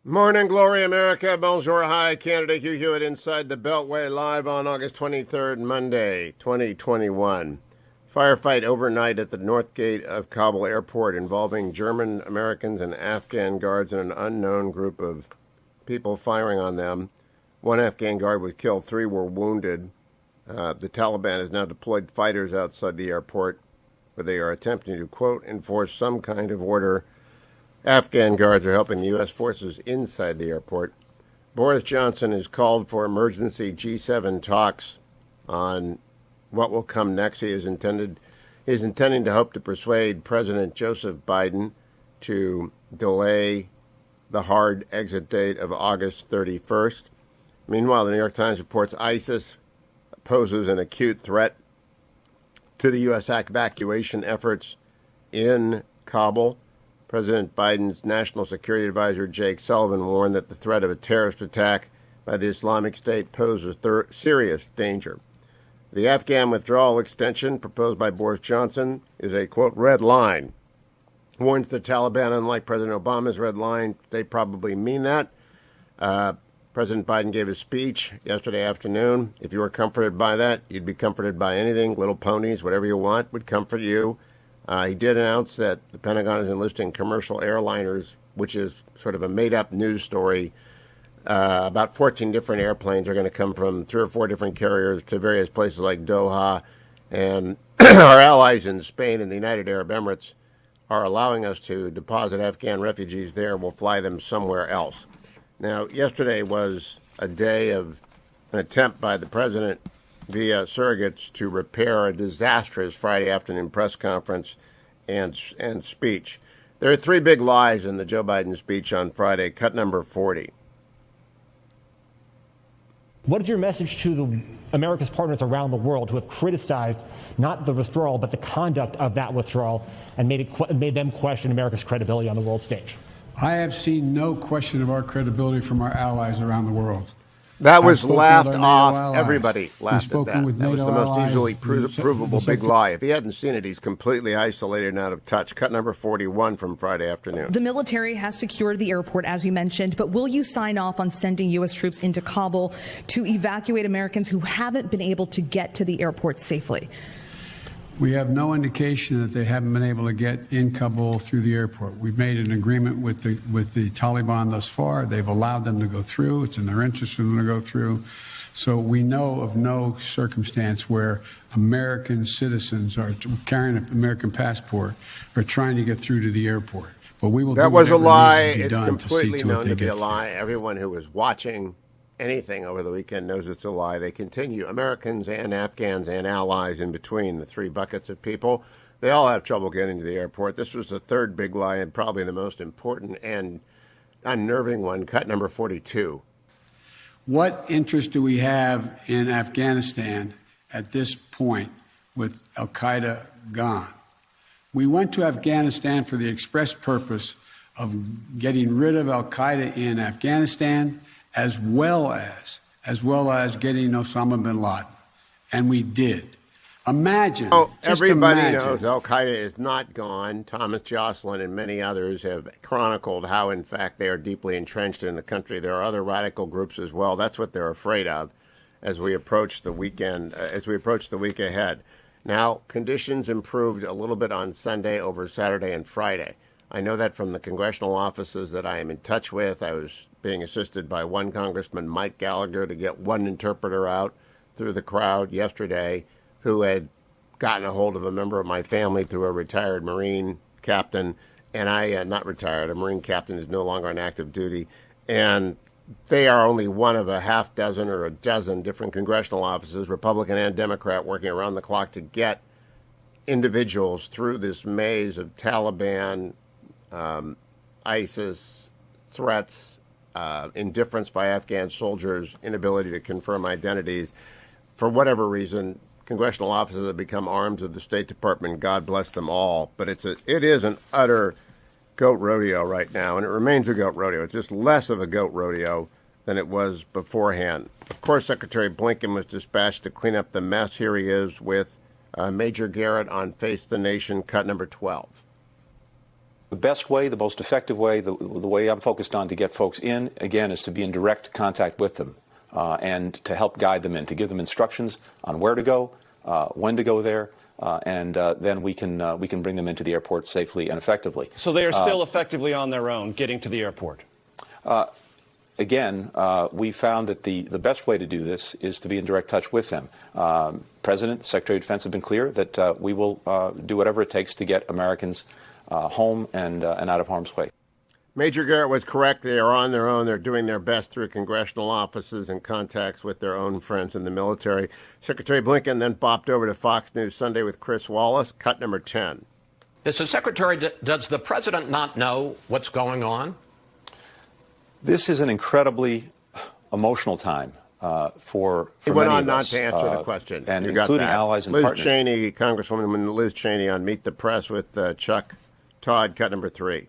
Morning, glory, America. Bonjour, hi. Canada, Hugh Hewitt inside the Beltway live on August 23rd, Monday, 2021. Firefight overnight at the north gate of Kabul airport involving German, Americans, and Afghan guards and an unknown group of people firing on them. One Afghan guard was killed, 3 were wounded. The Taliban has now deployed fighters outside the airport where they are attempting to, quote, enforce some kind of order. Afghan guards are helping the U.S. forces inside the airport. Boris Johnson has called for emergency G7 talks on what will come next. He is intending to hope to persuade President Joseph Biden to delay the hard exit date of August 31st. Meanwhile, the New York Times reports ISIS poses an acute threat to the U.S. evacuation efforts in Kabul. President Biden's National Security Advisor Jake Sullivan warned that the threat of a terrorist attack by the Islamic State poses serious danger. The Afghan withdrawal extension proposed by Boris Johnson is a, quote, red line. Warns the Taliban, unlike President Obama's red line, they probably mean that. President Biden gave a speech yesterday afternoon. If you were comforted by that, you'd be comforted by anything. Little ponies, whatever you want, would comfort you. He did announce that the Pentagon is enlisting commercial airliners, which is sort of a made-up news story. About 14 different airplanes are going to come from 3 or 4 different carriers to various places like Doha. And our allies in Spain and the United Arab Emirates are allowing us to deposit Afghan refugees there. We'll fly them somewhere else. Now, yesterday was a day of an attempt by the president via surrogates to repair a disastrous Friday afternoon press conference and speech. There are 3 big lies in the Joe Biden speech on Friday, cut number 40. What is your message to America's partners around the world who have criticized not the withdrawal, but the conduct of that withdrawal and made them question America's credibility on the world stage? I have seen no question of our credibility from our allies around the world. That was laughed off. Everybody laughed at that. That was the most easily provable big lie. If he hadn't seen it, he's completely isolated and out of touch. Cut number 41 from Friday afternoon. The military has secured the airport, as you mentioned, but will you sign off on sending U.S. troops into Kabul to evacuate Americans who haven't been able to get to the airport safely? We have no indication that they haven't been able to get in Kabul through the airport. We've made an agreement with the Taliban thus far. They've allowed them to go through. It's in their interest for them to go through. So we know of no circumstance where American citizens are carrying an American passport or trying to get through to the airport. But we will. That was a lie. It's completely known to be a lie. Everyone who was watching anything over the weekend knows it's a lie. They continue. Americans and Afghans and allies in between, the 3 buckets of people, they all have trouble getting to the airport. This was the 3rd big lie and probably the most important and unnerving one. Cut number 42. What interest do we have in Afghanistan at this point with al-Qaeda gone? We went to Afghanistan for the express purpose of getting rid of al-Qaeda in Afghanistan, as well as getting Osama bin Laden. And we did. Imagine. Everybody knows al-Qaeda is not gone. Thomas Jocelyn and many others have chronicled how, in fact, they are deeply entrenched in the country. There are other radical groups as well. That's what they're afraid of as we approach the weekend, as we approach the week ahead. Now, conditions improved a little bit on Sunday over Saturday and Friday. I know that from the congressional offices that I am in touch with. I was being assisted by one Congressman, Mike Gallagher, to get one interpreter out through the crowd yesterday who had gotten a hold of a member of my family through a retired Marine captain. And not retired, a Marine captain is no longer on active duty. And they are only one of a half dozen or a dozen different congressional offices, Republican and Democrat, working around the clock to get individuals through this maze of Taliban, ISIS threats, indifference by Afghan soldiers, inability to confirm identities. For whatever reason, congressional offices have become arms of the State Department. God bless them all. But it is an utter goat rodeo right now, and it remains a goat rodeo. It's just less of a goat rodeo than it was beforehand. Of course, Secretary Blinken was dispatched to clean up the mess. Here he is with Major Garrett on Face the Nation, cut number 12. The best way, the most effective way, the way I'm focused on to get folks in, again, is to be in direct contact with them and to help guide them in, to give them instructions on where to go, when to go there, and then we can bring them into the airport safely and effectively. So they are still effectively on their own getting to the airport? Again, we found that the best way to do this is to be in direct touch with them. President, Secretary of Defense have been clear that we will do whatever it takes to get Americans home and out of harm's way. Major Garrett was correct. They are on their own. They're doing their best through congressional offices and contacts with their own friends in the military. Secretary Blinken then bopped over to Fox News Sunday with Chris Wallace. Cut number 10. Mr. Secretary, does the president not know what's going on? This is an incredibly emotional time for he went many on of not us, to answer the question, and you got including that. allies and Liz partners. Cheney, Congresswoman Liz Cheney on Meet the Press with Chuck Todd. Cut number 3.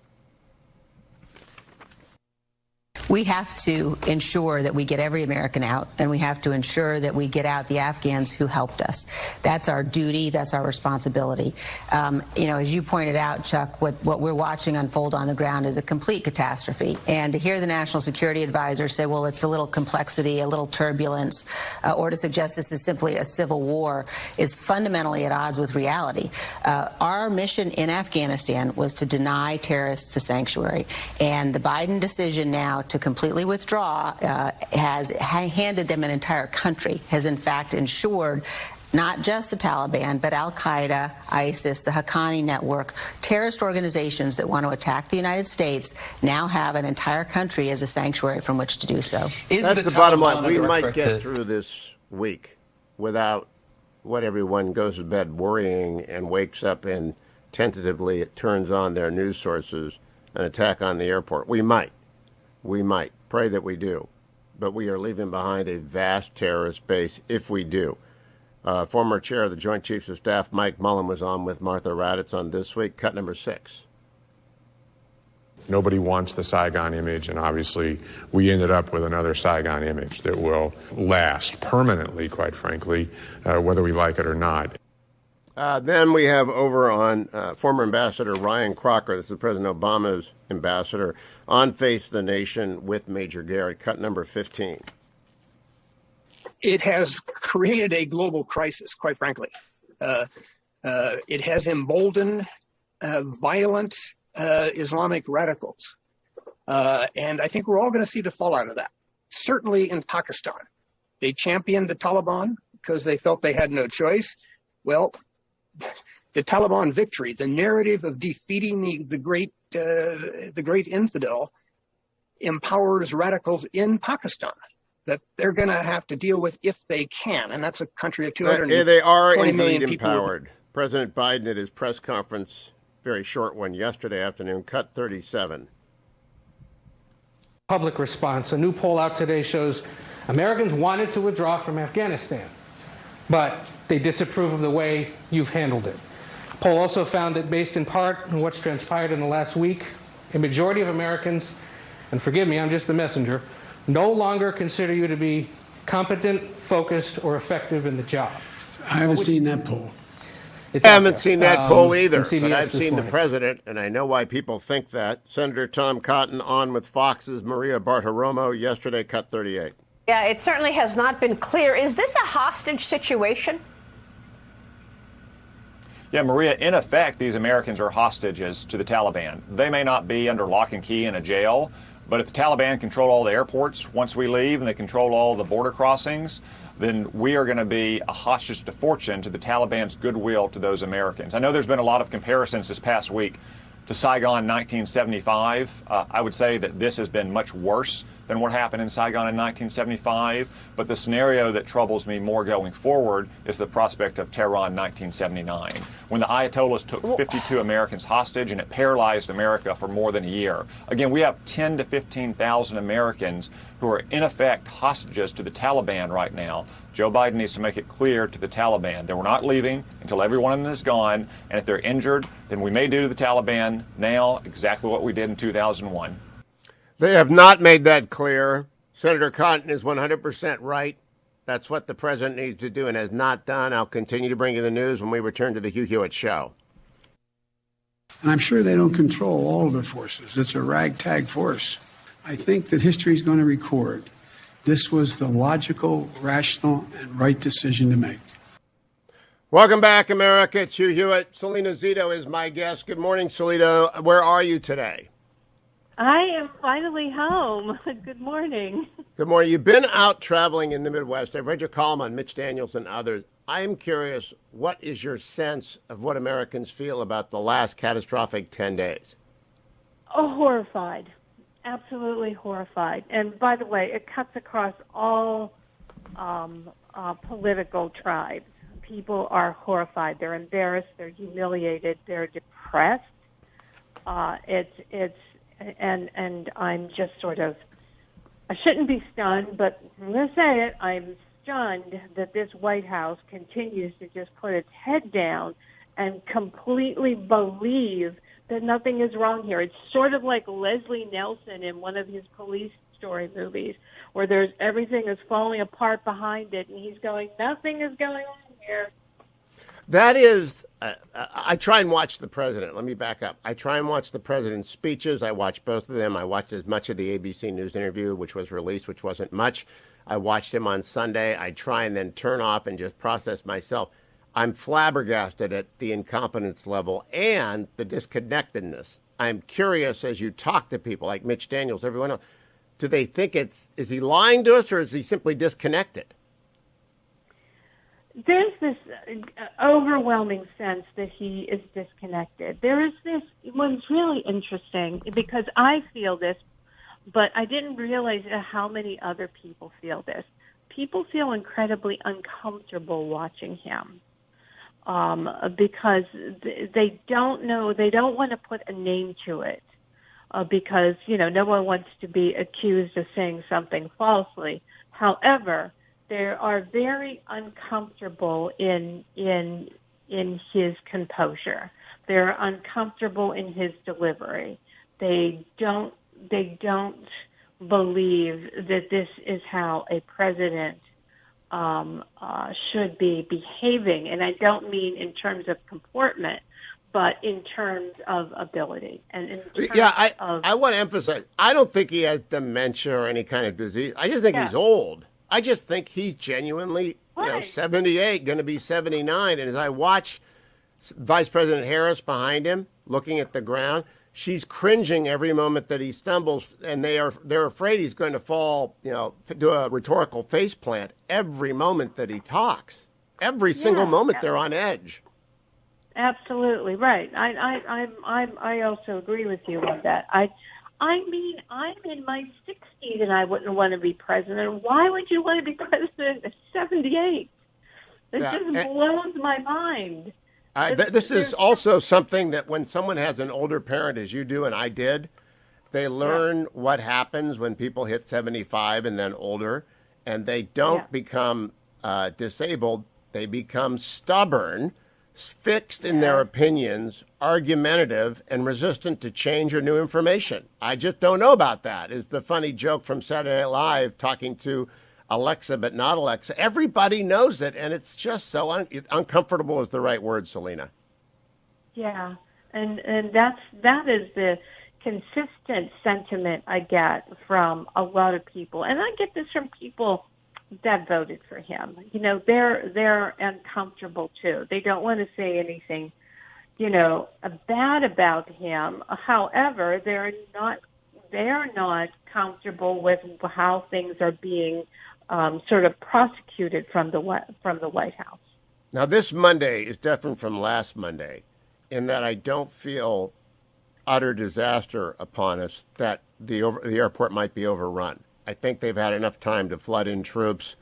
We have to ensure that we get every American out, and we have to ensure that we get out the Afghans who helped us. That's our duty. That's our responsibility. As you pointed out, Chuck, what we're watching unfold on the ground is a complete catastrophe. And to hear the National Security Advisor say, well, it's a little complexity, a little turbulence, or to suggest this is simply a civil war is fundamentally at odds with reality. Our mission in Afghanistan was to deny terrorists a sanctuary. And the Biden decision now to completely withdraw has handed them an entire country, has in fact ensured not just the Taliban, but Al-Qaeda, ISIS, the Haqqani network, terrorist organizations that want to attack the United States now have an entire country as a sanctuary from which to do so. That's the bottom line. We might get through this week without what everyone goes to bed worrying and wakes up and tentatively it turns on their news sources, an attack on the airport. We might. We might. Pray that we do. But we are leaving behind a vast terrorist base if we do. Former chair of the Joint Chiefs of Staff, Mike Mullen, was on with Martha Raddatz on This Week. Cut number 6. Nobody wants the Saigon image, and obviously we ended up with another Saigon image that will last permanently, quite frankly, whether we like it or not. Then we have over on former Ambassador Ryan Crocker, this is President Obama's ambassador, on Face the Nation with Major Garrett. Cut number 15. It has created a global crisis, quite frankly. It has emboldened violent Islamic radicals. And I think we're all going to see the fallout of that. Certainly in Pakistan. They championed the Taliban because they felt they had no choice. Well, the Taliban victory, the narrative of defeating the great infidel, empowers radicals in Pakistan that they're going to have to deal with if they can, and that's a country of 220 million people. They are indeed empowered. President Biden at his press conference, very short one yesterday afternoon, cut 37. Public response. A new poll out today shows Americans wanted to withdraw from Afghanistan, but they disapprove of the way you've handled it. The poll also found that based in part on what's transpired in the last week, a majority of Americans, and forgive me, I'm just the messenger, no longer consider you to be competent, focused, or effective in the job. I haven't seen that poll. I haven't seen that poll either, from but CBS I've this seen the morning. president, and I know why people think that. Senator Tom Cotton on with Fox's Maria Bartiromo yesterday, cut 38. Yeah, it certainly has not been clear. Is this a hostage situation? Yeah, Maria, in effect, these Americans are hostages to the Taliban. They may not be under lock and key in a jail, but if the Taliban control all the airports once we leave and they control all the border crossings, then we are going to be a hostage to fortune to the Taliban's goodwill to those Americans. I know there's been a lot of comparisons this past week to Saigon 1975. I would say that this has been much worse than what happened in Saigon in 1975, but the scenario that troubles me more going forward is the prospect of Tehran 1979, when the Ayatollahs took 52 Americans hostage and it paralyzed America for more than a year. Again, we have 10 to 15,000 Americans who are in effect hostages to the Taliban right now. Joe Biden needs to make it clear to the Taliban that we're not leaving until every one of them is gone, and if they're injured, then we may do to the Taliban now exactly what we did in 2001. They have not made that clear. Senator Cotton is 100% right. That's what the president needs to do and has not done. I'll continue to bring you the news when we return to the Hugh Hewitt Show. And I'm sure they don't control all of the forces. It's a ragtag force. I think that history is going to record this was the logical, rational, and right decision to make. Welcome back, America. It's Hugh Hewitt. Salena Zito is my guest. Good morning, Salena. Where are you today? I am finally home. Good morning. Good morning. You've been out traveling in the Midwest. I've read your column on Mitch Daniels and others. I am curious, what is your sense of what Americans feel about the last catastrophic 10 days? Oh, horrified. Absolutely horrified. And by the way, it cuts across all political tribes. People are horrified. They're embarrassed. They're humiliated. They're depressed. And I'm just sort of, I shouldn't be stunned, but I'm going to say it. I'm stunned that this White House continues to just put its head down and completely believe that nothing is wrong here. It's sort of like Leslie Nelson in one of his police story movies, where everything is falling apart behind it, and he's going, nothing is going on here. That is, I try and watch the president. Let me back up. I try and watch the president's speeches. I watch both of them. I watched as much of the ABC News interview, which was released, which wasn't much. I watched him on Sunday. I try and then turn off and just process myself. I'm flabbergasted at the incompetence level and the disconnectedness. I'm curious, as you talk to people like Mitch Daniels, everyone else, do they think is he lying to us, or is he simply disconnected? There's this overwhelming sense that he is disconnected. There is this, what's really interesting, because I feel this, but I didn't realize how many other people feel this. People feel incredibly uncomfortable watching him because they don't know, they don't want to put a name to it because, no one wants to be accused of saying something falsely. However, they are very uncomfortable in his composure. They're uncomfortable in his delivery. They don't believe that this is how a president should be behaving. And I don't mean in terms of comportment, but in terms of ability. And in terms I want to emphasize, I don't think he has dementia or any kind of disease. I just think he's old. I just think he's genuinely, 78, going to be 79. And as I watch Vice President Harris behind him, looking at the ground, she's cringing every moment that he stumbles, and they're afraid he's going to fall, do a rhetorical faceplant every moment that he talks. Every single moment they're on edge. Absolutely right. I also agree with you on that. I mean, I'm in my 60s and I wouldn't want to be president. Why would you want to be president at 78? It just blows my mind. This is also something that when someone has an older parent, as you do and I did, they learn what happens when people hit 75 and then older, and they don't become disabled. They become stubborn, fixed in their opinions, argumentative, and resistant to change or new information. I just don't know about that. Is the funny joke from Saturday Night Live talking to Alexa but not Alexa. Everybody knows it, and it's just so uncomfortable is the right word, Salena. Yeah, and that is the consistent sentiment I get from a lot of people, and I get this from people that voted for him. They're uncomfortable too. They don't want to say anything, bad about him. However, they're not comfortable with how things are being sort of prosecuted from the White House. Now, this Monday is different from last Monday in that I don't feel utter disaster upon us that the airport might be overrun. I think they've had enough time to flood in troops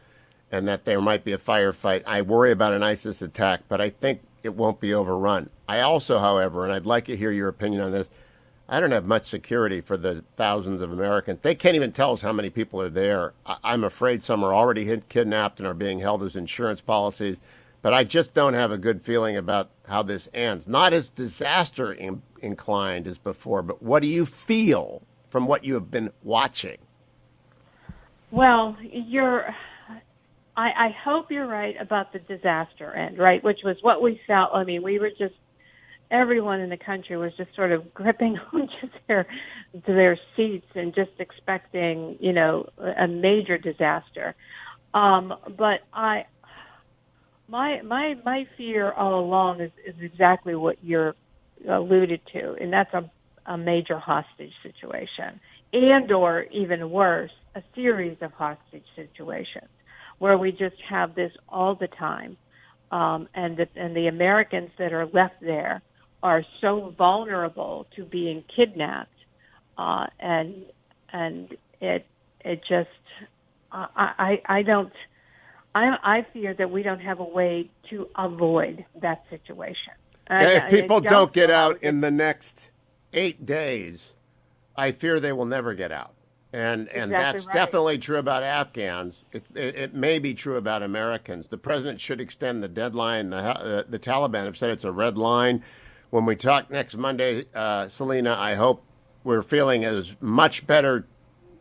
and that there might be a firefight. I worry about an ISIS attack, but I think it won't be overrun. I also, however, and I'd like to hear your opinion on this, I don't have much security for the thousands of Americans. They can't even tell us how many people are there. I'm afraid some are already kidnapped and are being held as insurance policies, but I just don't have a good feeling about how this ends. Not as disaster inclined as before, but what do you feel from what you have been watching? Well, I hope you're right about the disaster end, right? Which was what we felt. I mean, we were just everyone in the country was just sort of gripping onto their seats and just expecting, a major disaster. But my fear all along is exactly what you're alluded to, and that's a major hostage situation, and or even worse, a series of hostage situations where we just have this all the time, and the Americans that are left there are so vulnerable to being kidnapped, and it just I fear that we don't have a way to avoid that situation. If people don't get out in the next 8 days, I fear they will never get out. And that's right. Definitely true about Afghans. It may be true about Americans. The president should extend the deadline. The Taliban have said it's a red line. When we talk next Monday, Salena, I hope we're feeling as much better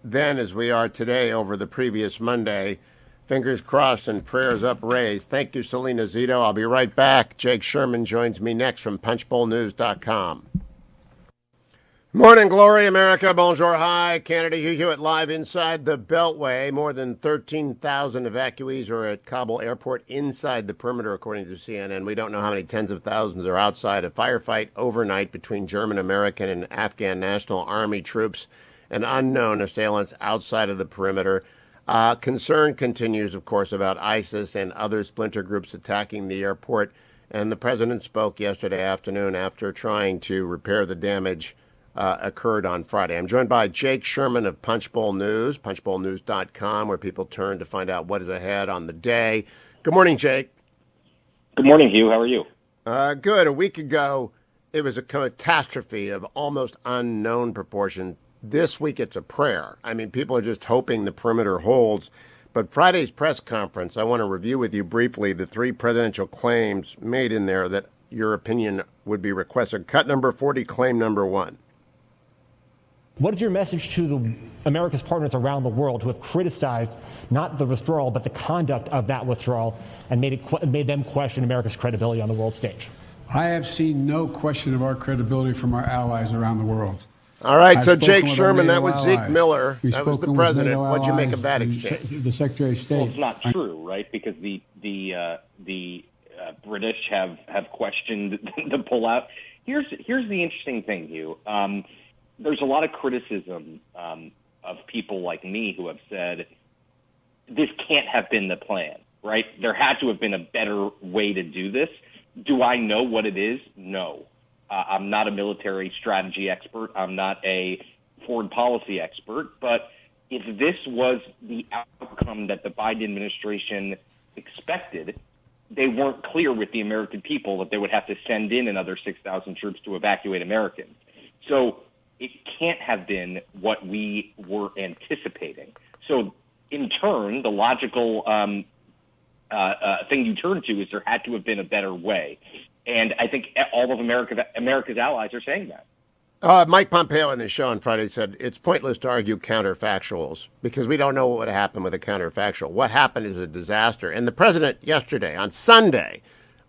then as we are today over the previous Monday. Fingers crossed and prayers upraised. Thank you, Salena Zito. I'll be right back. Jake Sherman joins me next from punchbowlnews.com. Morning, glory, America. Bonjour, hi. Canada, Hugh Hewitt live inside the Beltway. More than 13,000 evacuees are at Kabul airport inside the perimeter, according to CNN. We don't know how many tens of thousands are outside. A firefight overnight between German, American, and Afghan National Army troops and unknown assailants outside of the perimeter. Concern continues, of course, about ISIS and other splinter groups attacking the airport. And the president spoke yesterday afternoon after trying to repair the damage occurred on Friday. I'm joined by Jake Sherman of Punchbowl News, punchbowlnews.com, where people turn to find out what is ahead on the day. Good morning, Jake. Good morning, Hugh. How are you? Good. A week ago, it was a catastrophe of almost unknown proportion. This week, it's a prayer. I mean, people are just hoping the perimeter holds. But Friday's press conference, I want to review with you briefly the 3 presidential claims made in there that your opinion would be requested. Cut number 40, claim number 1. What is your message to America's partners around the world who have criticized not the withdrawal, but the conduct of that withdrawal and made them question America's credibility on the world stage? I have seen no question of our credibility from our allies around the world. All right, so Jake Sherman, that was Zeke Miller. That was the president. What'd you make of that exchange? The Secretary of State. Well, it's not true, right? Because the British have questioned the pullout. Here's the interesting thing, Hugh. There's a lot of criticism of people like me who have said this can't have been the plan, right? There had to have been a better way to do this. Do I know what it is? No. I'm not a military strategy expert. I'm not a foreign policy expert. But if this was the outcome that the Biden administration expected, they weren't clear with the American people that they would have to send in another 6,000 troops to evacuate Americans. So it can't have been what we were anticipating. So in turn, the logical thing you turn to is there had to have been a better way. And I think all of America's allies are saying that. Mike Pompeo on the show on Friday said it's pointless to argue counterfactuals because we don't know what would happen with a counterfactual. What happened is a disaster. And the president yesterday, on Sunday,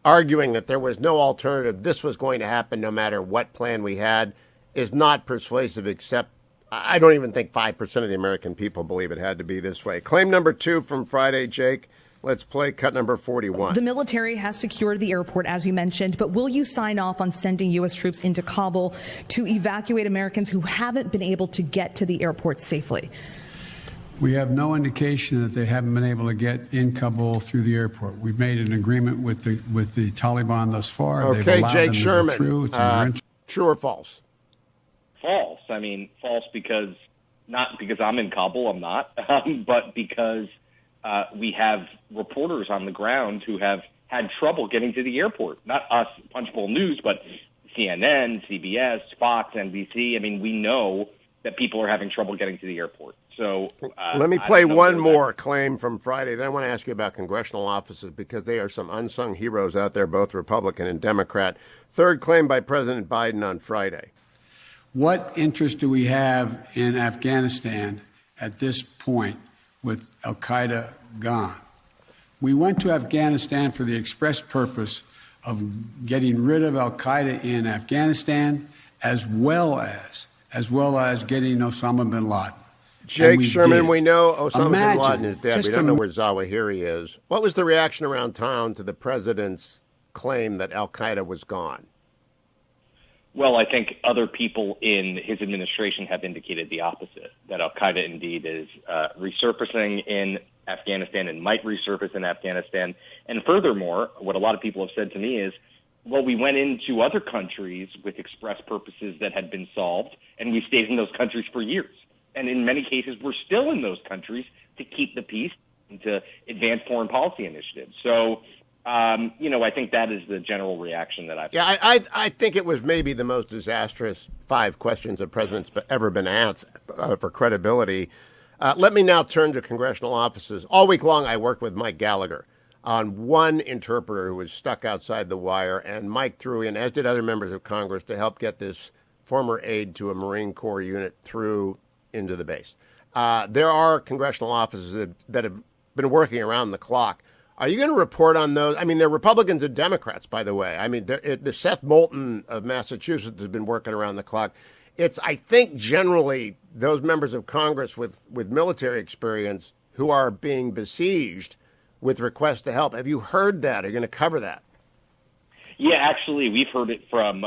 arguing that there was no alternative, this was going to happen no matter what plan we had, is not persuasive, except I don't even think 5% of the American people believe it had to be this way. Claim number 2 from Friday, Jake. Let's play cut number 41. The military has secured the airport, as you mentioned, but will you sign off on sending U.S. troops into Kabul to evacuate Americans who haven't been able to get to the airport safely? We have no indication that they haven't been able to get in Kabul through the airport. We've made an agreement with the Taliban thus far. Okay, Jake Sherman, true or false? False. I mean, false because not because I'm in Kabul, I'm not, but because we have reporters on the ground who have had trouble getting to the airport. Not us, Punchbowl News, but CNN, CBS, Fox, NBC. I mean, we know that people are having trouble getting to the airport. So let me play one more claim from Friday. Then I want to ask you about congressional offices because they are some unsung heroes out there, both Republican and Democrat. Third claim by President Biden on Friday. What interest do we have in Afghanistan at this point with al-Qaeda gone? We went to Afghanistan for the express purpose of getting rid of al-Qaeda in Afghanistan, as well as getting Osama bin Laden. Jake Sherman, we know Osama bin Laden Imagine, is dead. We just don't know where Zawahiri is. What was the reaction around town to the president's claim that al-Qaeda was gone? Well, I think other people in his administration have indicated the opposite, that al-Qaeda indeed is resurfacing in Afghanistan and might resurface in Afghanistan. And furthermore, what a lot of people have said to me is, well, we went into other countries with express purposes that had been solved, and we stayed in those countries for years. And in many cases, we're still in those countries to keep the peace and to advance foreign policy initiatives. So, I think that is the general reaction that I've. Yeah, I think it was maybe the most disastrous 5 questions a president's ever been asked for credibility. Let me now turn to congressional offices. All week long, I worked with Mike Gallagher on one interpreter who was stuck outside the wire, and Mike threw in, as did other members of Congress, to help get this former aide to a Marine Corps unit through into the base. There are congressional offices that have been working around the clock. Are you going to report on those? I mean, they're Republicans and Democrats, by the way. I mean, the Seth Moulton of Massachusetts has been working around the clock. It's, I think, generally those members of Congress with military experience who are being besieged with requests to help. Have you heard that? Are you going to cover that? Yeah, actually, we've heard it from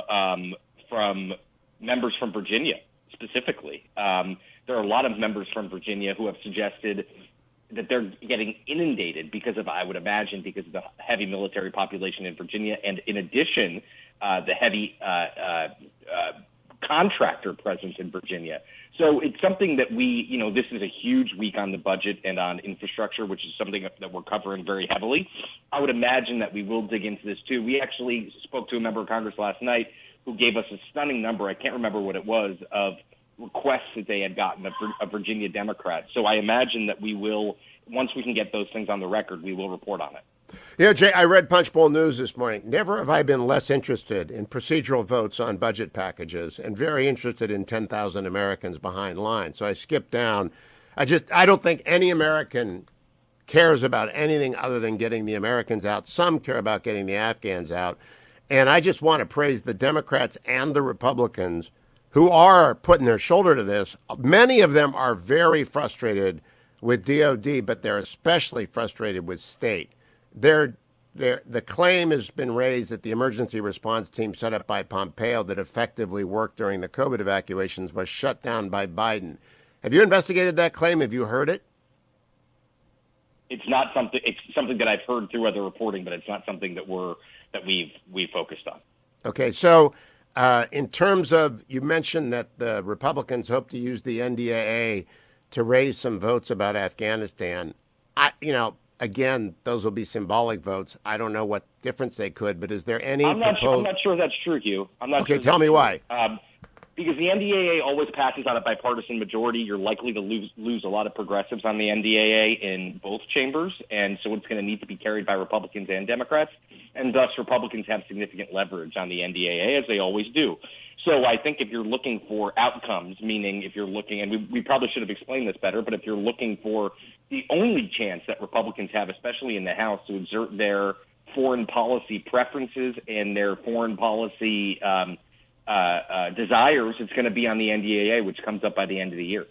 members from Virginia specifically. There are a lot of members from Virginia who have suggested that they're getting inundated because of the heavy military population in Virginia, and in addition, the heavy contractor presence in Virginia. So it's something that this is a huge week on the budget and on infrastructure, which is something that we're covering very heavily. I would imagine that we will dig into this too. We actually spoke to a member of Congress last night who gave us a stunning number, I can't remember what it was, of requests that they had gotten of Virginia Democrats. So I imagine that we will, once we can get those things on the record, we will report on it. Yeah, Jay, I read Punchbowl News this morning. Never have I been less interested in procedural votes on budget packages and very interested in 10,000 Americans behind lines. So I skipped down. I don't think any American cares about anything other than getting the Americans out. Some care about getting the Afghans out. And I just want to praise the Democrats and the Republicans who are putting their shoulder to this. Many of them are very frustrated with DOD, but they're especially frustrated with state. The claim has been raised that the emergency response team set up by Pompeo that effectively worked during the COVID evacuations was shut down by Biden. Have you investigated that claim? Have you heard it? It's something that I've heard through other reporting, but it's not something that we've focused on. Okay, so in terms of, you mentioned that the Republicans hope to use the NDAA to raise some votes about Afghanistan. Again, those will be symbolic votes. I don't know what difference they could, but is there any I'm not sure that's true, Hugh. Okay, tell me why. Because the NDAA always passes on a bipartisan majority. You're likely to lose a lot of progressives on the NDAA in both chambers, and so it's going to need to be carried by Republicans and Democrats, and thus Republicans have significant leverage on the NDAA, as they always do. So I think if you're looking for outcomes, meaning if you're looking, and we probably should have explained this better, but if you're looking for the only chance that Republicans have, especially in the House, to exert their foreign policy preferences and their foreign policy desires, it's going to be on the NDAA, which comes up by the end of the year.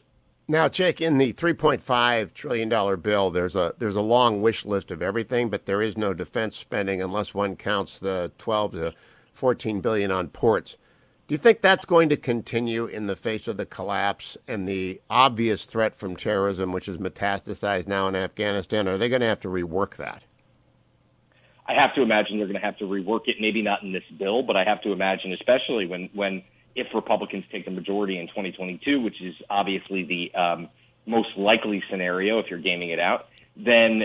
Now, Jake, in the $3.5 trillion bill, there's a long wish list of everything, but there is no defense spending unless one counts the $12 to $14 billion on ports. Do you think that's going to continue in the face of the collapse and the obvious threat from terrorism, which is metastasized now in Afghanistan? Are they going to have to rework that? I have to imagine they're going to have to rework it, maybe not in this bill, but I have to imagine, especially if Republicans take the majority in 2022, which is obviously the most likely scenario if you're gaming it out, then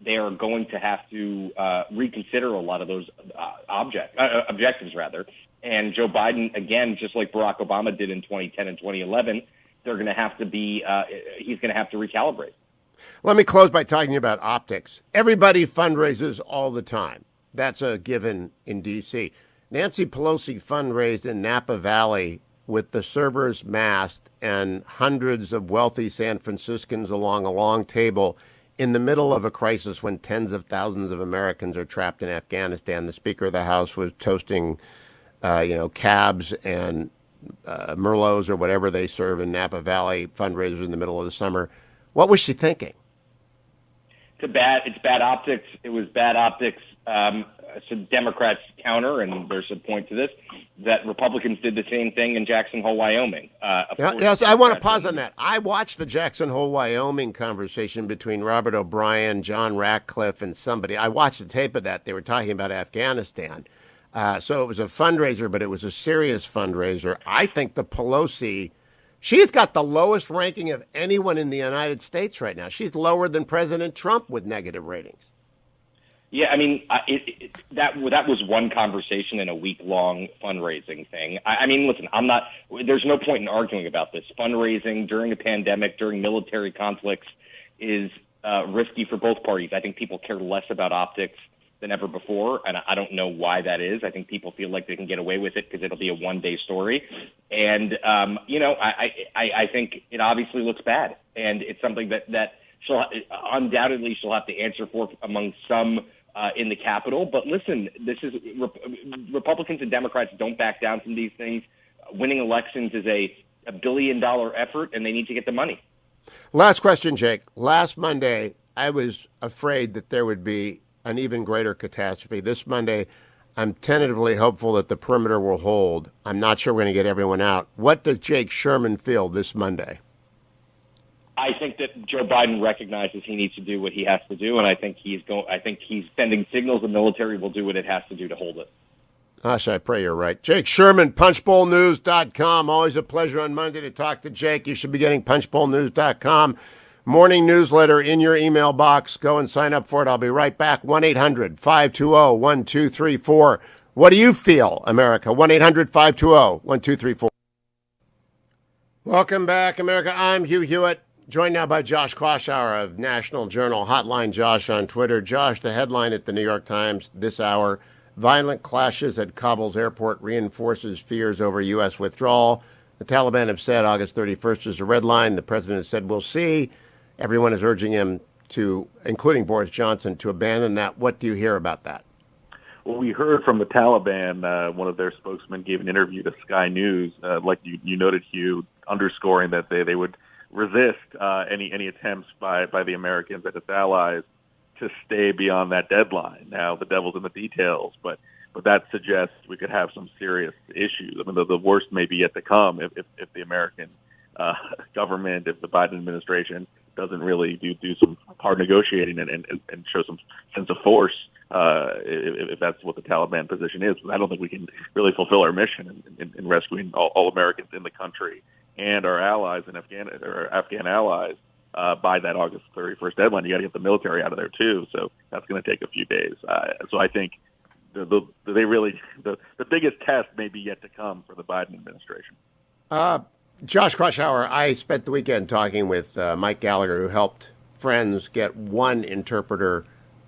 they are going to have to reconsider a lot of those objectives, rather. And Joe Biden, again, just like Barack Obama did in 2010 and 2011, he's going to have to recalibrate. Let me close by talking about optics. Everybody fundraises all the time. That's a given in D.C. Nancy Pelosi fundraised in Napa Valley with the servers masked and hundreds of wealthy San Franciscans along a long table in the middle of a crisis when tens of thousands of Americans are trapped in Afghanistan. The Speaker of the House was toasting, cabs and Merlots or whatever they serve in Napa Valley fundraisers in the middle of the summer. What was she thinking? It's bad optics. It was bad optics. So Democrats counter, and there's a point to this, that Republicans did the same thing in Jackson Hole, Wyoming. Yes, I want to pause on that. I watched the Jackson Hole, Wyoming conversation between Robert O'Brien, John Ratcliffe, and somebody. I watched the tape of that. They were talking about Afghanistan. So it was a fundraiser, but it was a serious fundraiser. I think the Pelosi, she's got the lowest ranking of anyone in the United States right now. She's lower than President Trump with negative ratings. Yeah, I mean, that was one conversation in a week-long fundraising thing. I mean, listen, there's no point in arguing about this. Fundraising during a pandemic, during military conflicts is risky for both parties. I think people care less about optics than ever before, and I don't know why that is. I think people feel like they can get away with it because it'll be a one-day story. And, I think it obviously looks bad, and it's something that she'll undoubtedly have to answer for among some in the Capitol. But listen, this is Republicans and Democrats don't back down from these things. Winning elections is a $1 billion effort, and they need to get the money. Last question, Jake. Last Monday, I was afraid that there would be an even greater catastrophe. This Monday, I'm tentatively hopeful that the perimeter will hold. I'm not sure we're going to get everyone out. What does Jake Sherman feel this Monday? I think that Joe Biden recognizes he needs to do what he has to do, and I think he's sending signals the military will do what it has to do to hold it. Gosh, I pray you're right. Jake Sherman, punchbowlnews.com. Always a pleasure on Monday to talk to Jake. You should be getting punchbowlnews.com morning newsletter in your email box. Go and sign up for it. I'll be right back. 1-800-520-1234. What do you feel, America? 1-800-520-1234. Welcome back, America. I'm Hugh Hewitt. Joined now by Josh Kraushaar of National Journal. Hotline Josh on Twitter. Josh, the headline at the New York Times this hour, violent clashes at Kabul's airport reinforces fears over U.S. withdrawal. The Taliban have said August 31st is a red line. The president has said we'll see. Everyone is urging him to, including Boris Johnson, to abandon that. What do you hear about that? Well, we heard from the Taliban. One of their spokesmen gave an interview to Sky News, like you noted, Hugh, underscoring that they would resist any attempts by the Americans and its allies to stay beyond that deadline. Now, the devil's in the details, but that suggests we could have some serious issues. I mean, the worst may be yet to come if the American government, if the Biden administration doesn't really do some hard negotiating and show some sense of force, if that's what the Taliban position is. I don't think we can really fulfill our mission in rescuing all Americans in the country and our allies in Afghan allies by that August 31st deadline. You got to get the military out of there too, so that's going to take a few days. So I think the biggest test may be yet to come for the Biden administration. Josh Kraushaar, I spent the weekend talking with Mike Gallagher, who helped friends get one interpreter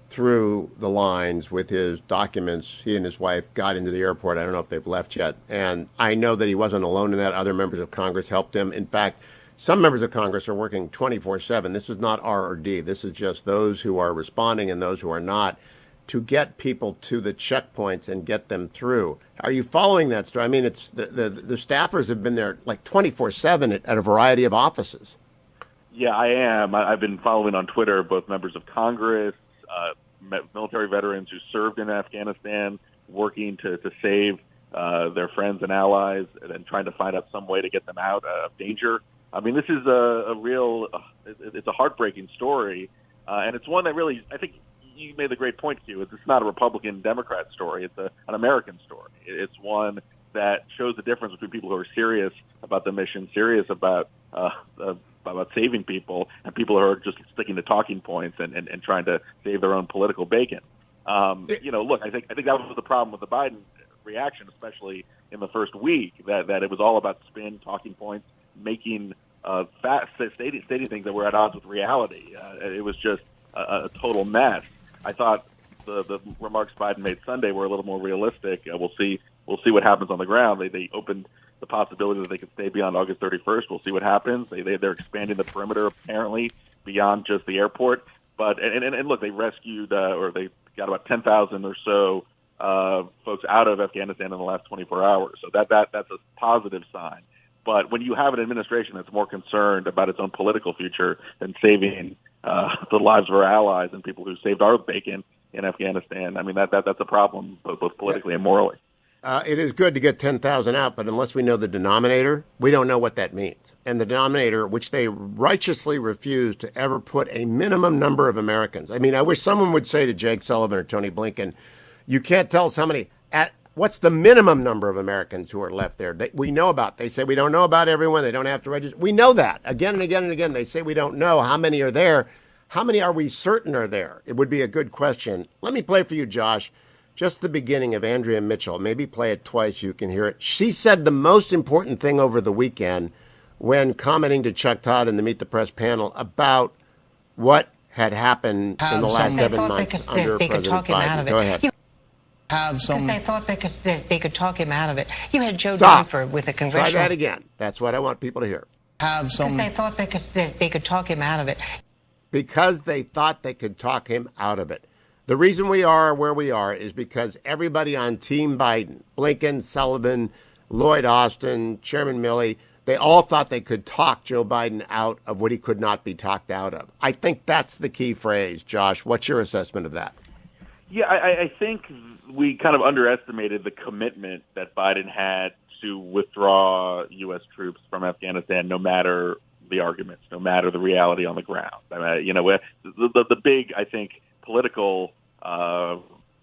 through the lines with his documents. He and his wife got into the airport. I don't know if they've left yet. And I know that he wasn't alone in that. Other members of Congress helped him. In fact, some members of Congress are working 24/7. This is not R or D. This is just those who are responding and those who are not, to get people to the checkpoints and get them through. Are you following that story? I mean, it's the staffers have been there like 24/7 at a variety of offices. Yeah, I am. I've been following on Twitter both members of Congress, military veterans who served in Afghanistan, working to save their friends and allies and trying to find out some way to get them out of danger. I mean, this is it's a heartbreaking story, and it's one that really, I think, you made the great point, Hugh. It's not a Republican-Democrat story. It's an American story. It's one that shows the difference between people who are serious about the mission, serious about saving people, and people who are just sticking to talking points and trying to save their own political bacon. Look, I think that was the problem with the Biden reaction, especially in the first week, that it was all about spin, talking points, making stating things that were at odds with reality. It was just a total mess. I thought the remarks Biden made Sunday were a little more realistic. We'll see what happens on the ground. They opened the possibility that they could stay beyond August 31st. We'll see what happens. They're expanding the perimeter apparently beyond just the airport. But and look, they rescued or they got about 10,000 or so folks out of Afghanistan in the last 24 hours. So that's a positive sign. But when you have an administration that's more concerned about its own political future than saving the lives of our allies and people who saved our bacon in Afghanistan, I mean, that's a problem both politically and morally. It is good to get 10,000 out, but unless we know the denominator, we don't know what that means. And the denominator, which they righteously refuse to ever put a minimum number of Americans. I mean, I wish someone would say to Jake Sullivan or Tony Blinken, you can't tell us how many, what's the minimum number of Americans who are left there? We know about. They say we don't know about everyone. They don't have to register. We know that. Again and again and again, they say we don't know how many are there. How many are we certain are there? It would be a good question. Let me play for you, Josh, just the beginning of Andrea Mitchell. Maybe play it twice. You can hear it. She said the most important thing over the weekend when commenting to Chuck Todd in the Meet the Press panel about what had happened in the last 7 months under President Biden. Go ahead. Because they thought they could talk him out of it. You had Joe Stop. Dunford with a congressional. Try that again. That's what I want people to hear. Because they thought they could talk him out of it. Because they thought they could talk him out of it. The reason we are where we are is because everybody on Team Biden, Blinken, Sullivan, Lloyd Austin, Chairman Milley, they all thought they could talk Joe Biden out of what he could not be talked out of. I think that's the key phrase. Josh, what's your assessment of that? Yeah, I think we kind of underestimated the commitment that Biden had to withdraw U.S. troops from Afghanistan, no matter the arguments, no matter the reality on the ground. I mean, the big, I think, political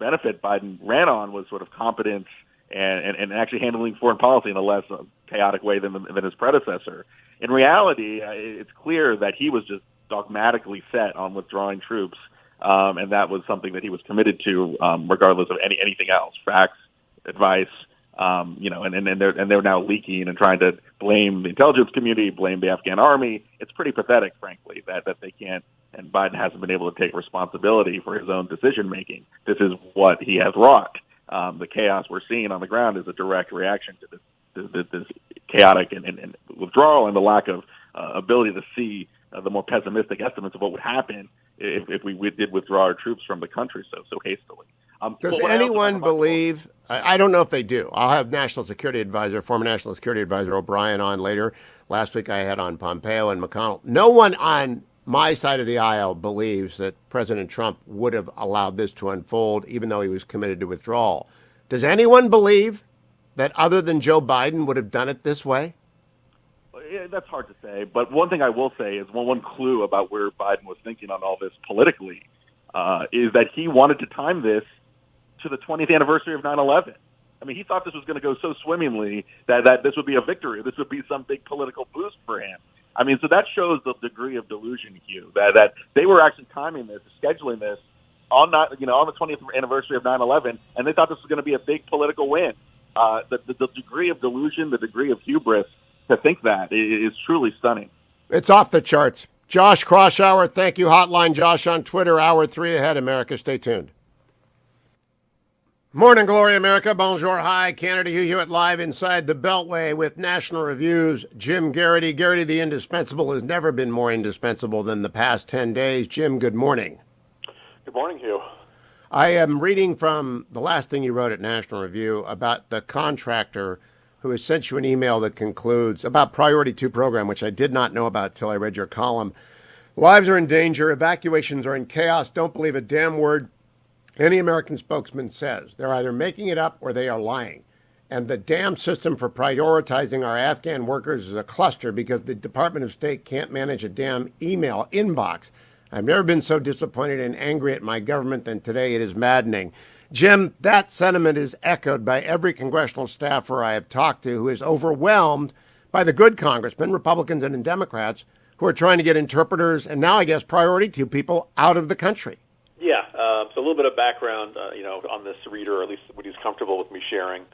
benefit Biden ran on was sort of competence and actually handling foreign policy in a less chaotic way than his predecessor. In reality, it's clear that he was just dogmatically set on withdrawing troops, and that was something that he was committed to, regardless of anything else, facts, advice, and they're now leaking and trying to blame the intelligence community, blame the Afghan army. It's pretty pathetic, frankly, that they can't, and Biden hasn't been able to take responsibility for his own decision making. This is what he has wrought. The chaos we're seeing on the ground is a direct reaction to this chaotic and withdrawal and the lack of ability to see the more pessimistic estimates of what would happen if we did withdraw our troops from the country so hastily. Does anyone believe, I don't know if they do. I'll have National Security Advisor, former National Security Advisor O'Brien on later. Last week I had on Pompeo and McConnell. No one on my side of the aisle believes that President Trump would have allowed this to unfold, even though he was committed to withdrawal. Does anyone believe that other than Joe Biden would have done it this way? Yeah, that's hard to say. But one thing I will say is one clue about where Biden was thinking on all this politically is that he wanted to time this to the 20th anniversary of 9/11. I mean, he thought this was going to go so swimmingly that this would be a victory. This would be some big political boost for him. I mean, so that shows the degree of delusion, Hugh, that they were actually timing this, scheduling this on the 20th anniversary of 9/11, and they thought this was going to be a big political win. The degree of delusion, the degree of hubris to think that is truly stunning. It's off the charts. Josh Kraushaar, thank you. Hotline Josh on Twitter, hour 3 ahead, America. Stay tuned. Morning, Glory, America. Bonjour, hi. Canada, Hugh Hewitt live inside the Beltway with National Review's Jim Geraghty. Geraghty, the indispensable, has never been more indispensable than the past 10 days. Jim, good morning. Good morning, Hugh. I am reading from the last thing you wrote at National Review about the contractor who has sent you an email that concludes about Priority 2 program, which I did not know about till I read your column. Lives are in danger. Evacuations are in chaos. Don't believe a damn word any American spokesman says. They're either making it up or they are lying. And the damn system for prioritizing our Afghan workers is a cluster because the Department of State can't manage a damn email inbox. I've never been so disappointed and angry at my government than today. It is maddening. Jim, that sentiment is echoed by every congressional staffer I have talked to who is overwhelmed by the good congressmen, Republicans and Democrats, who are trying to get interpreters and now, I guess, Priority 2 people out of the country. Yeah, so a little bit of background, on this reader, or at least what he's comfortable with me sharing.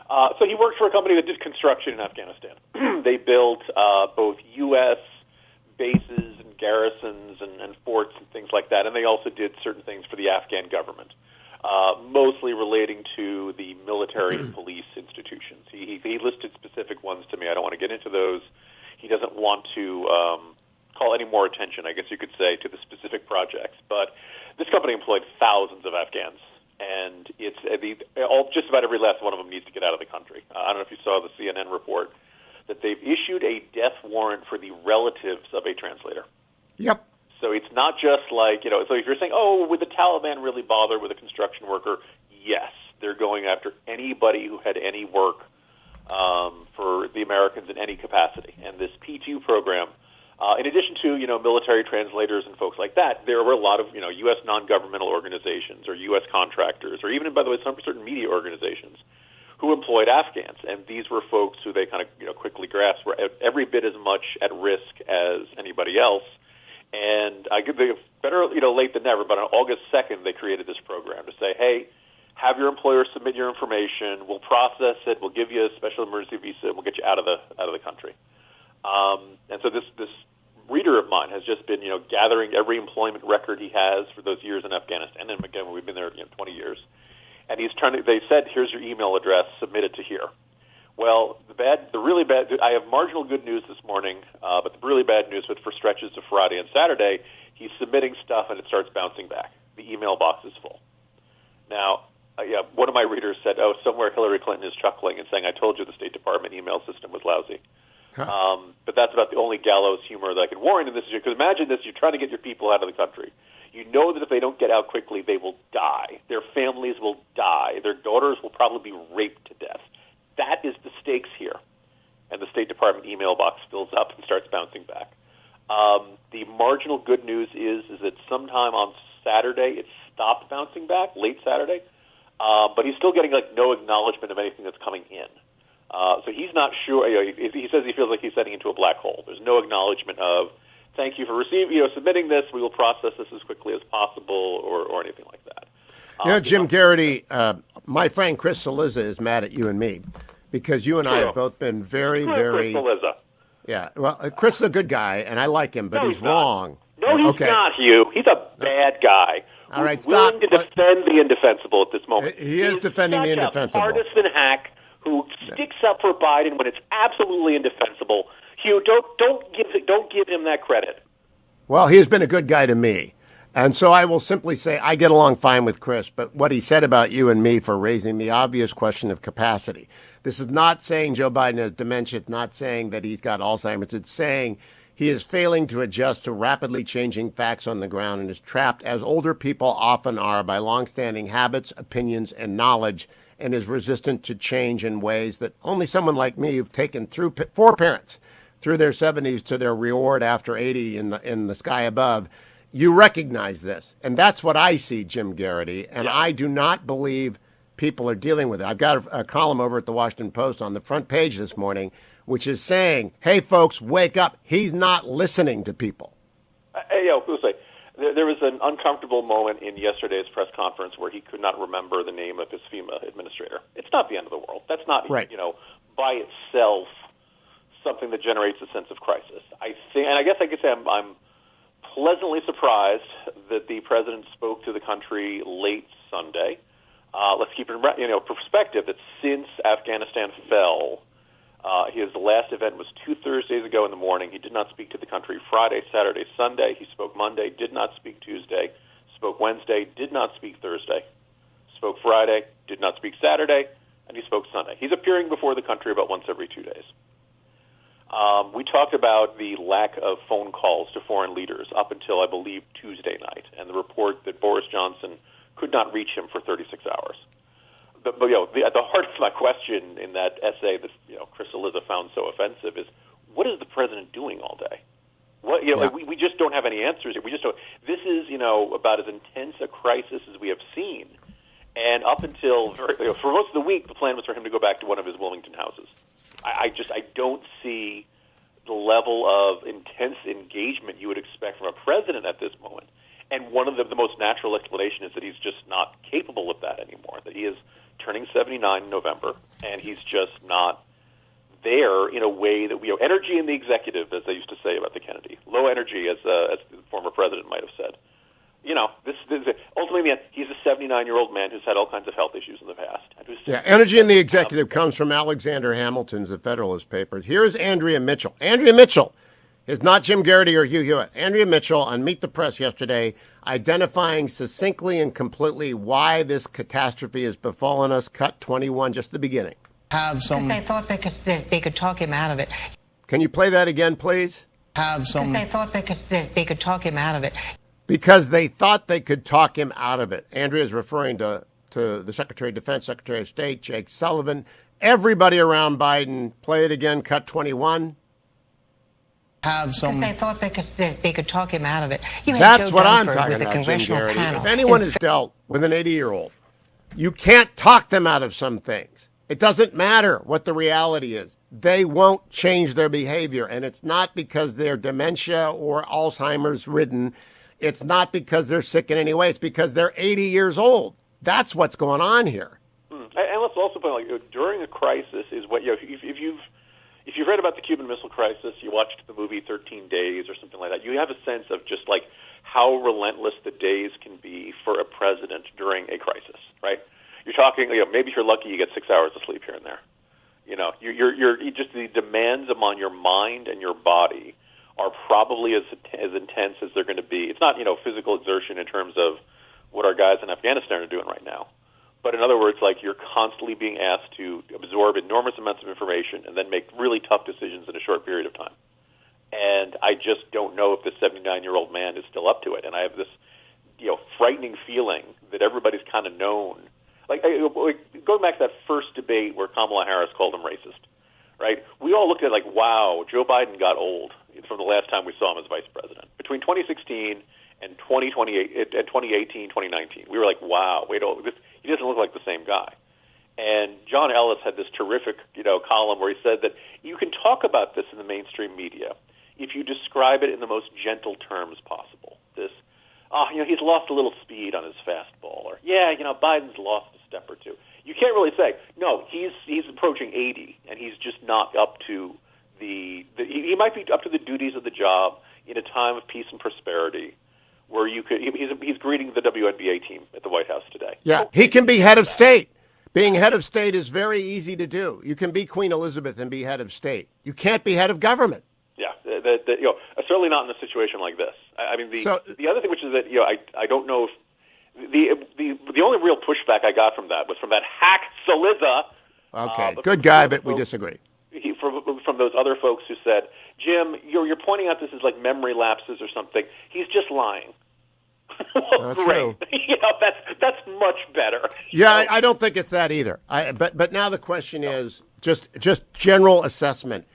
So he worked for a company that did construction in Afghanistan. They built both U.S. bases and garrisons and forts and things like that, and they also did certain things for the Afghan government, mostly relating to the military and police institutions. He listed specific ones to me. I don't want to get into those. He doesn't want to call any more attention, I guess you could say, to the specific projects. But this company employed thousands of Afghans, and it's just about every last one of them needs to get out of the country. I don't know if you saw the CNN report that they've issued a death warrant for the relatives of a translator. Yep. So it's not just like, so if you're saying, oh, would the Taliban really bother with a construction worker? Yes, they're going after anybody who had any work for the Americans in any capacity. And this P2 program, in addition to, military translators and folks like that, there were a lot of, U.S. non-governmental organizations or U.S. contractors or even, by the way, some certain media organizations who employed Afghans. And these were folks who they kind of, quickly grasped were every bit as much at risk as anybody else. And I give better, late than never, but on August 2nd, they created this program to say, hey, have your employer submit your information. We'll process it. We'll give you a special emergency visa, and we'll get you out of the country. And so this reader of mine has just been, gathering every employment record he has for those years in Afghanistan. And again, we've been there 20 years. And he's they said, here's your email address, submit it to here. Well, the really bad, I have marginal good news this morning, but the really bad news was for stretches of Friday and Saturday, he's submitting stuff and it starts bouncing back. The email box is full. Now, one of my readers said, oh, somewhere Hillary Clinton is chuckling and saying, I told you the State Department email system was lousy. Huh. But that's about the only gallows humor that I can warn in this issue. Because imagine this, you're trying to get your people out of the country. You know that if they don't get out quickly, they will die. Their families will die. Their daughters will probably be raped to death. That is the stakes here. And the State Department email box fills up and starts bouncing back. The marginal good news is that sometime on Saturday it stopped bouncing back, late Saturday. But he's still getting no acknowledgement of anything that's coming in. So he's not sure. He says he feels like he's heading into a black hole. There's no acknowledgement of, thank you for submitting this. We will process this as quickly as possible, or anything like that. Jim Geraghty, my friend Chris Salena is mad at you and me because you and I have both been very. Chris Salena. Yeah, well, Chris is a good guy, and I like him, but he's wrong. No, he's not, Hugh. He's a bad guy. All right, who's willing to defend the indefensible at this moment. He is defending the indefensible. A partisan hack who sticks up for Biden when it's absolutely indefensible. Hugh, don't give him that credit. Well, he has been a good guy to me. And so I will simply say I get along fine with Chris, but what he said about you and me for raising the obvious question of capacity. This is not saying Joe Biden has dementia. It's not saying that he's got Alzheimer's. It's saying he is failing to adjust to rapidly changing facts on the ground and is trapped, as older people often are, by longstanding habits, opinions, and knowledge, and is resistant to change in ways that only someone like me, who've taken through four parents through their 70s to their reward after 80 in the sky above. You recognize this, and that's what I see, Jim Geraghty, and I do not believe people are dealing with it. I've got a column over at the Washington Post on the front page this morning, which is saying, hey, folks, wake up. He's not listening to people. There was an uncomfortable moment in yesterday's press conference where he could not remember the name of his FEMA administrator. It's not the end of the world. That's not, by itself something that generates a sense of crisis. I think, and I guess I could say I'm pleasantly surprised that the president spoke to the country late Sunday. Let's keep it in perspective that since Afghanistan fell, his last event was 2 Thursdays ago in the morning. He did not speak to the country Friday, Saturday, Sunday. He spoke Monday, did not speak Tuesday, spoke Wednesday, did not speak Thursday, spoke Friday, did not speak Saturday, and he spoke Sunday. He's appearing before the country about once every 2 days. We talked about the lack of phone calls to foreign leaders up until, I believe, Tuesday night, and the report that Boris Johnson could not reach him for 36 hours. But at the heart of my question in that essay that Chris Salena found so offensive is, what is the president doing all day? We just don't have any answers. We just don't. This is about as intense a crisis as we have seen, and up until for most of the week, the plan was for him to go back to one of his Wilmington houses. I don't see the level of intense engagement you would expect from a president at this moment. And one of the most natural explanation is that he's just not capable of that anymore, that he is turning 79 in November, and he's just not there in a way that energy in the executive, as they used to say about the Kennedy. Low energy, as the former president might have said. Ultimately, he's a 79-year-old man who's had all kinds of health issues in the past. Energy in the executive comes from Alexander Hamilton's The Federalist Papers. Here's Andrea Mitchell. Andrea Mitchell is not Jim Geraghty or Hugh Hewitt. Andrea Mitchell on Meet the Press yesterday, identifying succinctly and completely why this catastrophe has befallen us. Cut 21, just the beginning. Because they thought they could talk him out of it. Can you play that again, please? Because they thought they could talk him out of it. Because they thought they could talk him out of it. Andrea is referring to the Secretary of Defense, Secretary of State, Jake Sullivan, everybody around Biden. Play it again, cut 21. Because they thought they could talk him out of it. That's what I'm talking about, Jim Geraghty. If anyone has dealt with an 80-year-old, you can't talk them out of some things. It doesn't matter what the reality is. They won't change their behavior. And it's not because they're dementia or Alzheimer's ridden. It's not because they're sick in any way. It's because they're 80 years old. That's what's going on here. And let's also point out, during a crisis is what, if you've read about the Cuban Missile Crisis, you watched the movie 13 Days or something like that, you have a sense of just like how relentless the days can be for a president during a crisis, right? You're talking, maybe if you're lucky, you get 6 hours of sleep here and there. You're just the demands upon your mind and your body are probably as intense as they're going to be. It's not, physical exertion in terms of what our guys in Afghanistan are doing right now. But in other words, like you're constantly being asked to absorb enormous amounts of information and then make really tough decisions in a short period of time. And I just don't know if this 79-year-old man is still up to it. And I have this, frightening feeling that everybody's kind of known. Like going back to that first debate where Kamala Harris called him racist, right? We all looked at it like, wow, Joe Biden got old from the last time we saw him as vice president. Between 2016 and 2018, 2019, we were like, wow, he doesn't look like the same guy. And John Ellis had this terrific, column where he said that you can talk about this in the mainstream media if you describe it in the most gentle terms possible. This, he's lost a little speed on his fastball, or Biden's lost a step or two. You can't really say no. He's approaching 80, and he's just not up to he might be up to the duties of the job in a time of peace and prosperity, where he's greeting the WNBA team at the White House today. Yeah, he can be head of state. Being head of state is very easy to do. You can be Queen Elizabeth and be head of state. You can't be head of government. Yeah, certainly not in a situation like this. The other thing, which is that I don't know if the only real pushback I got from that was from that hack Saliza. Okay, good guy, but we disagree. From those other folks who said, Jim, you're pointing out this is like memory lapses or something. He's just lying. Well, That's great. true. That's much better. Yeah, I don't think it's that either. But now the question is just general assessment.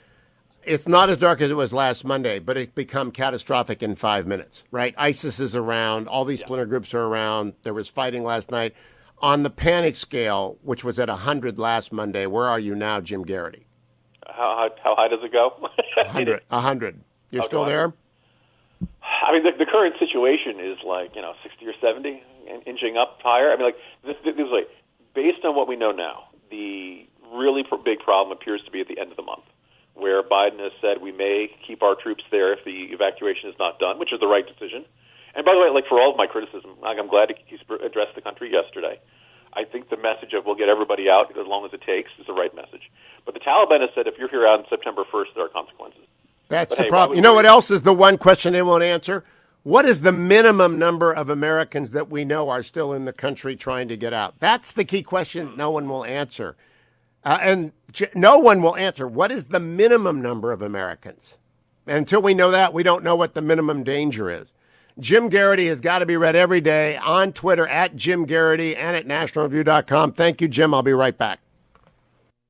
It's not as dark as it was last Monday, but it become catastrophic in 5 minutes, right? ISIS is around. All these splinter groups are around. There was fighting last night. On the panic scale, which was at 100 last Monday, where are you now, Jim Geraghty? How high does it go? 100. You're still there? I mean, the current situation is like 60 or 70, and inching up higher. I mean, like this is like based on what we know now, the really big problem appears to be at the end of the month, where Biden has said we may keep our troops there if the evacuation is not done, which is the right decision. And by the way, like for all of my criticism, I'm glad he's addressed the country yesterday. I think the message of we'll get everybody out as long as it takes is the right message. But the Taliban has said if you're here on September 1st, there are consequences. That's the problem. You know what else is the one question they won't answer? What is the minimum number of Americans that we know are still in the country trying to get out? That's the key question no one will answer. No one will answer. What is the minimum number of Americans? And until we know that, we don't know what the minimum danger is. Jim Geraghty has got to be read every day on Twitter at Jim Geraghty and at nationalreview.com. Thank you, Jim. I'll be right back.